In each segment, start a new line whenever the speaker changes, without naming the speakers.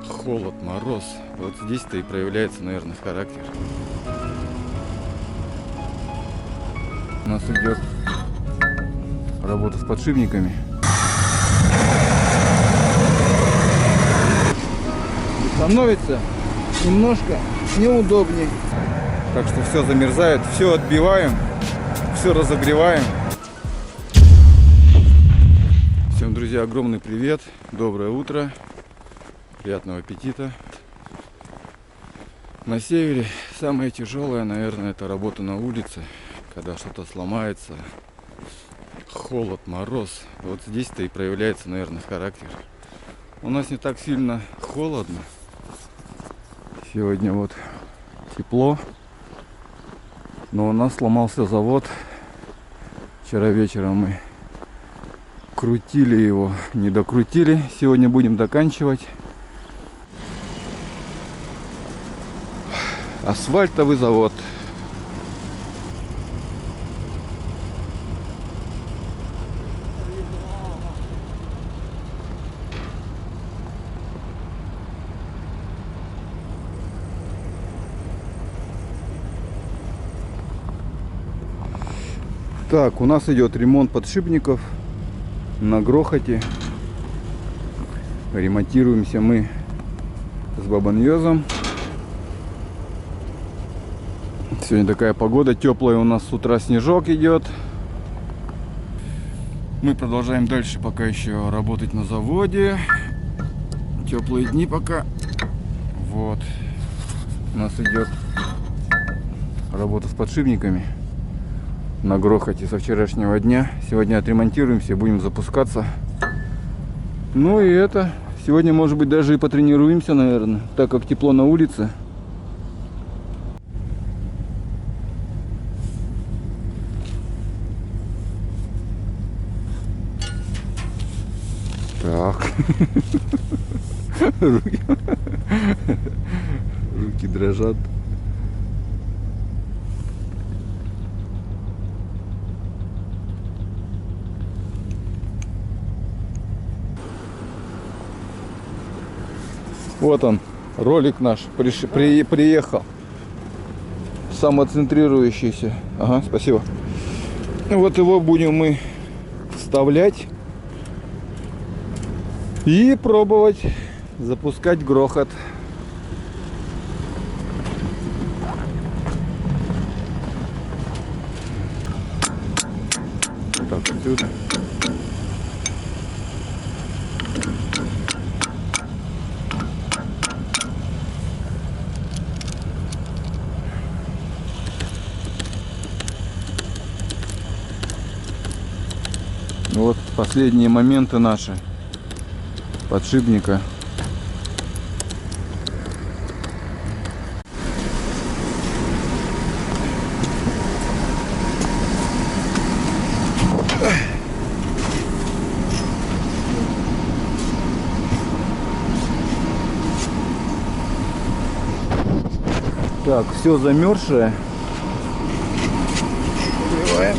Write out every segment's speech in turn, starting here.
Холод, мороз. Вот здесь-то и проявляется, наверное, характер. У нас идет работа с подшипниками. Становится немножко неудобней. Так что все замерзает, все отбиваем, все разогреваем. Всем, друзья, огромный привет, доброе утро, приятного аппетита. На севере самое тяжелое, наверное, это работа на улице, когда что-то сломается, холод, мороз. Вот здесь-то и проявляется, наверное, характер. У нас не так сильно холодно. Сегодня вот тепло, но у нас сломался завод. Вчера вечером мы крутили его, не докрутили. Сегодня будем доканчивать. Асфальтовый завод. Так, у нас идет ремонт подшипников на грохоте. Ремонтируемся мы с Бабаньёзом. Сегодня такая погода теплая, у нас с утра снежок идет. Мы продолжаем дальше пока еще работать на заводе. Теплые дни пока. Вот. У нас идет работа с подшипниками на грохоте со вчерашнего дня. Сегодня отремонтируемся, будем запускаться. Ну и это. Сегодня, может быть, даже и потренируемся, наверное, так как тепло на улице. Так. Руки дрожат. Вот он, ролик наш приехал. Самоцентрирующийся. Ага, спасибо. Вот его будем мы вставлять и пробовать запускать грохот. Так, отсюда. Вот последние моменты наши подшипника. Так, все замерзшее. Поливаем.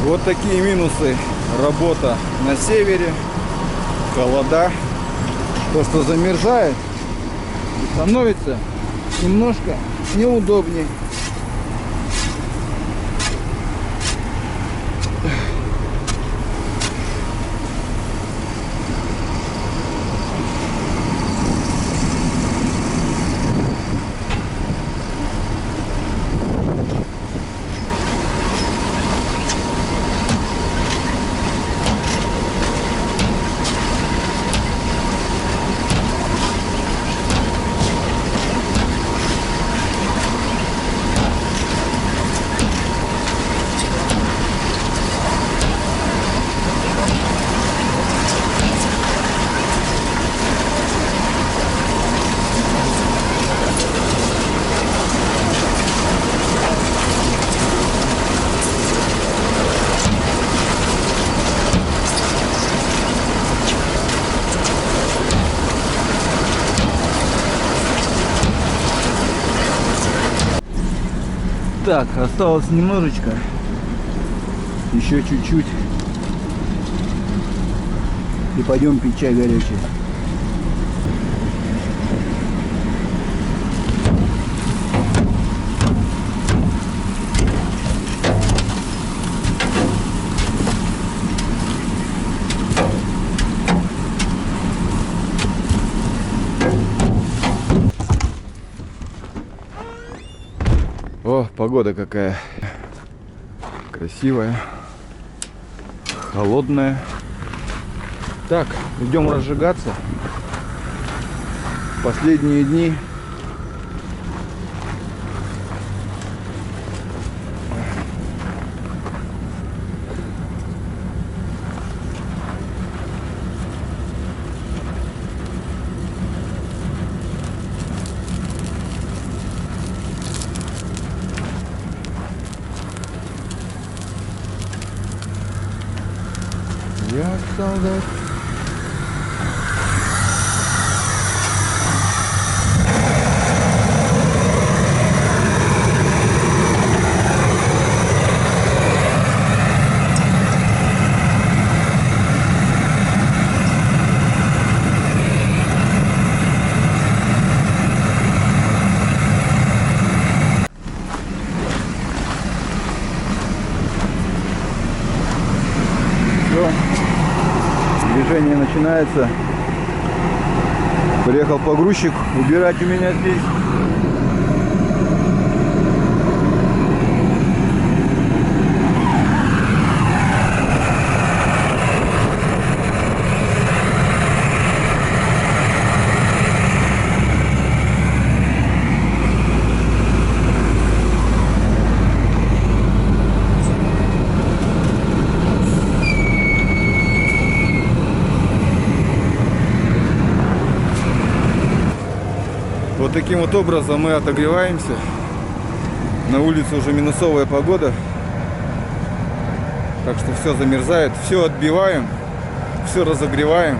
Вот такие минусы работа на севере, холода, то что замерзает, становится немножко неудобней. Так, осталось немножечко. Еще чуть-чуть. И пойдем пить чай горячий. О, погода какая красивая, холодная. Так, идем разжигаться. Последние дни. Я солдат. Все. Движение начинается. Приехал погрузчик убирать у меня здесь. Вот таким вот образом мы отогреваемся. На улице уже минусовая погода. Так что все замерзает. Все отбиваем. Все разогреваем.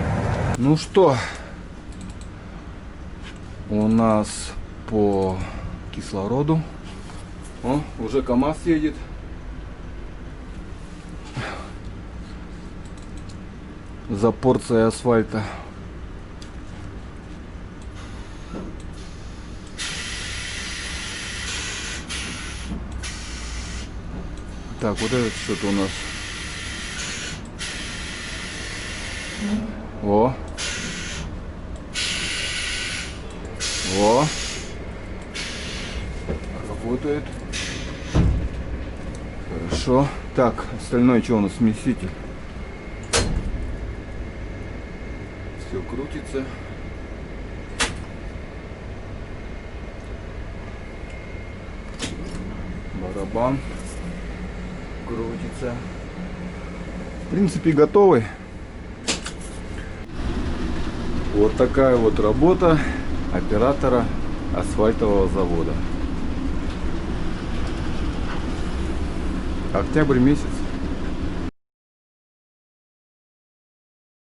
Ну что, у нас по кислороду. О, уже КамАЗ едет. За порцией асфальта. Так, вот это что-то у нас. О. О. Работает. Хорошо. Так, остальное что у нас? Смеситель. Все крутится. Барабан крутится. В принципе, готовы. Вот такая вот работа оператора асфальтового завода. Октябрь месяц.